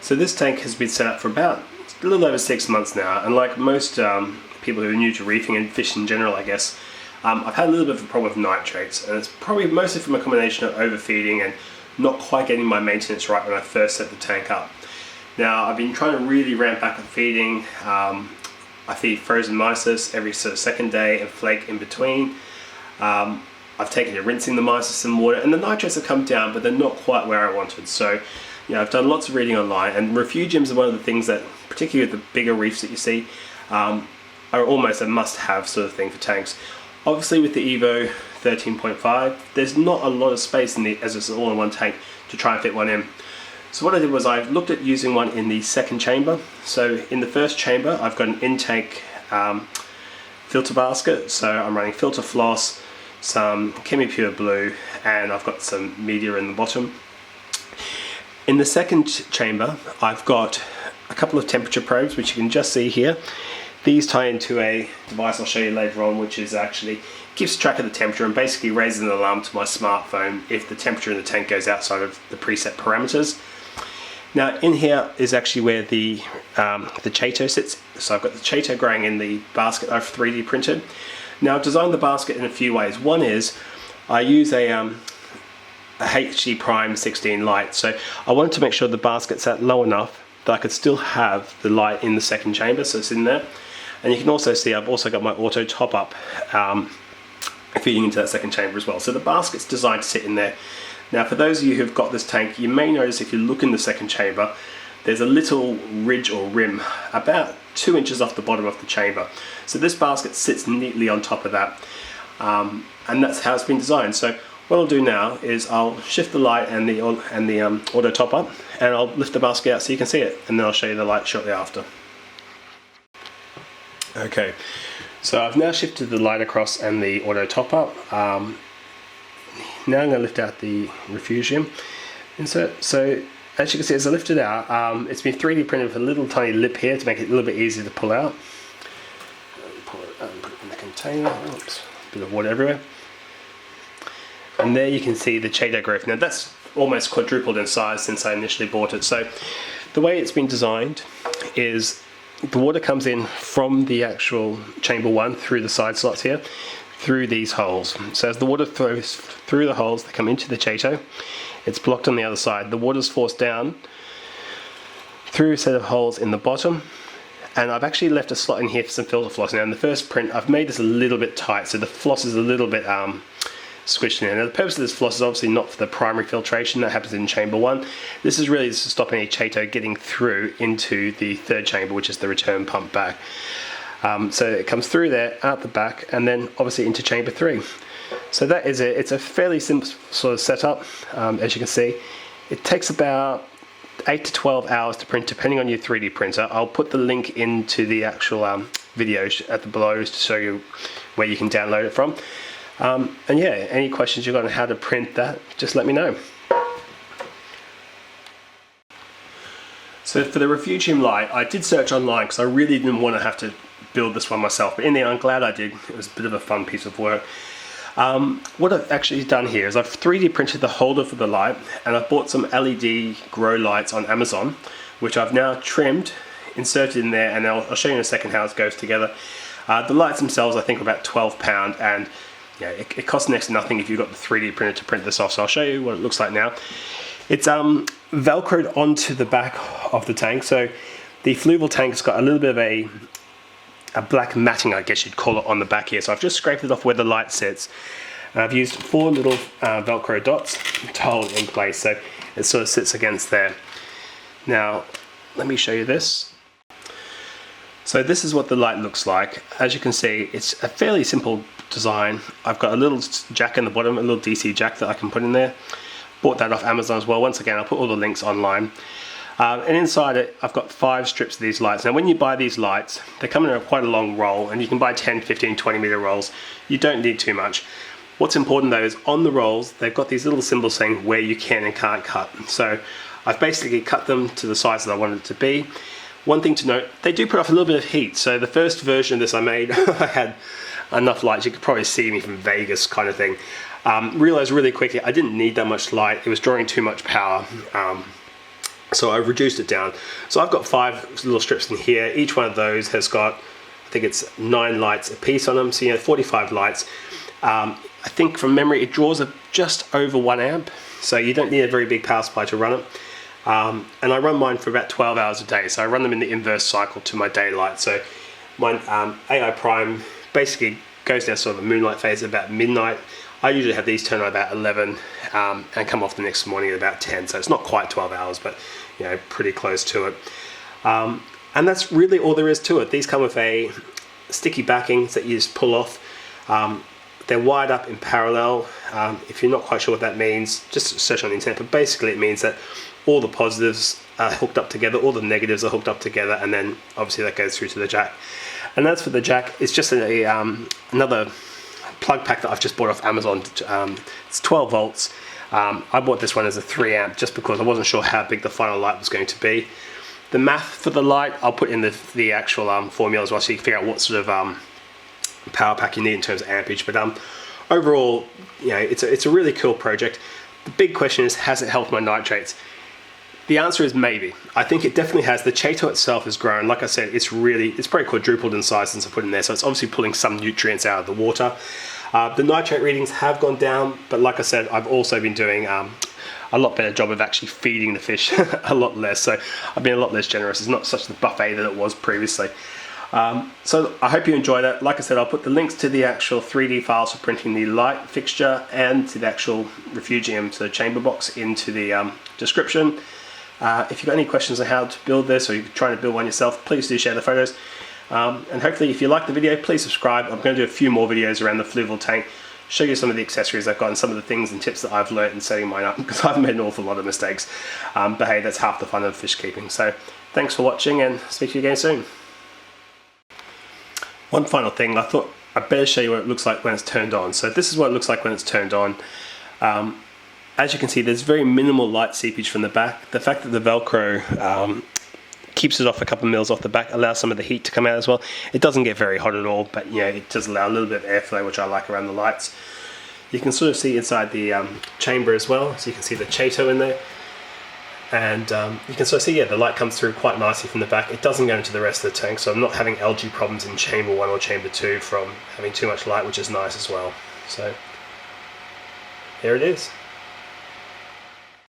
So this tank has been set up for about a little over 6 months now, and like most people who are new to reefing and fish in general, I guess, I've had a little bit of a problem with nitrates, and it's probably mostly from a combination of overfeeding and not quite getting my maintenance right when I first set the tank up. Now I've been trying to really ramp back the feeding. I feed frozen mysis every sort of second day and flake in between. I've taken to rinsing the mysis in water, and the nitrates have come down, but they're not quite where I wanted. So, you know, I've done lots of reading online, and refugiums are one of the things that, particularly with the bigger reefs that you see, are almost a must-have sort of thing for tanks. Obviously, with the Evo 13.5, there's not a lot of space in as it's an all-in-one tank to try and fit one in. So what I did was I looked at using one in the second chamber. So in the first chamber, I've got an intake filter basket. So I'm running filter floss, some Chemi-Pure Blue, and I've got some media in the bottom. In the second chamber, I've got a couple of temperature probes, which you can just see here. These tie into a device I'll show you later on, which is actually keeps track of the temperature and basically raises an alarm to my smartphone if the temperature in the tank goes outside of the preset parameters. Now in here is actually where the Chaeto sits. So I've got the Chaeto growing in the basket I've 3D printed. Now I've designed the basket in a few ways. One is I use a HD Prime 16 light. So I wanted to make sure the basket sat low enough that I could still have the light in the second chamber, so it's in there. And you can also see I've also got my auto top up feeding into that second chamber as well. So the basket's designed to sit in there. Now for those of you who've got this tank, you may notice if you look in the second chamber, there's a little ridge or rim about 2 inches off the bottom of the chamber. So this basket sits neatly on top of that, and that's how it's been designed. So what I'll do now is I'll shift the light and the auto top up, and I'll lift the basket out so you can see it, and then I'll show you the light shortly after. Okay, so I've now shifted the light across and the auto top up. Now I'm going to lift out the Refugium insert. So as you can see, as I lift it out, it's been 3D printed with a little tiny lip here to make it a little bit easier to pull out. Pull it out and put it in the container. Oops, a bit of water everywhere. And there you can see the Chaeto growth. Now that's almost quadrupled in size since I initially bought it. So the way it's been designed is the water comes in from the actual chamber one through the side slots here, through these holes. So as the water flows through the holes, they come into the Chaeto. It's blocked on the other side. The water's forced down through a set of holes in the bottom, and I've actually left a slot in here for some filter floss. Now in the first print, I've made this a little bit tight, so the floss is a little bit squished in there. Now the purpose of this floss is obviously not for the primary filtration that happens in chamber one. This is really just to stop any Chaeto getting through into the third chamber, which is the return pump back. So it comes through there, out the back, and then obviously into chamber 3. So that is it. It's a fairly simple sort of setup. As you can see, it takes about 8 to 12 hours to print, depending on your 3D printer. I'll put the link into the actual video at the below to show you where you can download it from. And yeah, any questions you've got on how to print that, just let me know. So for the Refugium Light, I did search online because I really didn't want to have to build this one myself, but in the end I'm glad I did. It was a bit of a fun piece of work. What I've actually done here is I've 3D printed the holder for the light, and I've bought some LED grow lights on Amazon, which I've now trimmed, inserted in there, and I'll show you in a second how it goes together. The lights themselves I think are about £12, and yeah, it costs next to nothing if you've got the 3D printer to print this off. So I'll show you what it looks like now. It's velcroed onto the back of the tank. So the Fluval tank's got a little bit of a black matting, I guess you'd call it, on the back here. So I've just scraped it off where the light sits. And I've used 4 little velcro dots to hold it in place, so it sort of sits against there. Now let me show you this. So this is what the light looks like. As you can see, it's a fairly simple design. I've got a little jack in the bottom, a little DC jack that I can put in there. Bought that off Amazon as well. Once again, I'll put all the links online. And inside it, I've got 5 strips of these lights. Now when you buy these lights, they come in quite a long roll, and you can buy 10, 15, 20 meter rolls. You don't need too much. What's important though is on the rolls, they've got these little symbols saying where you can and can't cut. So I've basically cut them to the size that I wanted it to be. One thing to note, they do put off a little bit of heat. So the first version of this I made, I had enough lights. You could probably see me from Vegas kind of thing. Realized really quickly I didn't need that much light. It was drawing too much power. So I've reduced it down. So I've got 5 little strips in here. Each one of those has got, I think it's 9 lights a piece on them. So 45 lights. I think from memory it draws just over 1 amp. So you don't need a very big power supply to run it. And I run mine for about 12 hours a day. So I run them in the inverse cycle to my daylight. So my AI Prime basically goes down sort of a moonlight phase at about midnight. I usually have these turn on about 11 and come off the next morning at about 10. So it's not quite 12 hours, but pretty close to it. And that's really all there is to it. These come with a sticky backing that you just pull off. They're wired up in parallel. If you're not quite sure what that means, just search on the internet. But basically it means that all the positives are hooked up together, all the negatives are hooked up together, and then obviously that goes through to the jack. And that's for the jack. It's just another plug pack that I've just bought off Amazon. It's 12 volts. I bought this one as a 3 amp just because I wasn't sure how big the final light was going to be. The math for the light, I'll put in the actual formula as well, so you can figure out what sort of power pack you need in terms of ampage. But overall, it's a really cool project. The big question is, has it helped my nitrates? The answer is maybe. I think it definitely has. The Chaeto itself has grown. Like I said, it's probably quadrupled in size since I put it in there, so it's obviously pulling some nutrients out of the water. The nitrate readings have gone down, but like I said, I've also been doing a lot better job of actually feeding the fish a lot less. So I've been a lot less generous. It's not such the buffet that it was previously. So I hope you enjoyed that. Like I said, I'll put the links to the actual 3D files for printing the light fixture and to the actual Refugium chamber box into the description. If you've got any questions on how to build this, or you're trying to build one yourself, please do share the photos. And hopefully if you like the video, please subscribe. I'm going to do a few more videos around the Fluval tank, show you some of the accessories I've got and some of the things and tips that I've learned in setting mine up, because I've made an awful lot of mistakes. But hey, that's half the fun of fish keeping. So thanks for watching, and speak to you again soon. One final thing, I thought I'd better show you what it looks like when it's turned on. So this is what it looks like when it's turned on. As you can see, there's very minimal light seepage from the back. The fact that the Velcro keeps it off a couple of mils off the back allows some of the heat to come out as well. It doesn't get very hot at all, but it does allow a little bit of airflow, which I like around the lights. You can sort of see inside the chamber as well, so you can see the Chaeto in there. And you can sort of see, the light comes through quite nicely from the back. It doesn't go into the rest of the tank, so I'm not having algae problems in chamber 1 or chamber 2 from having too much light, which is nice as well. So there it is.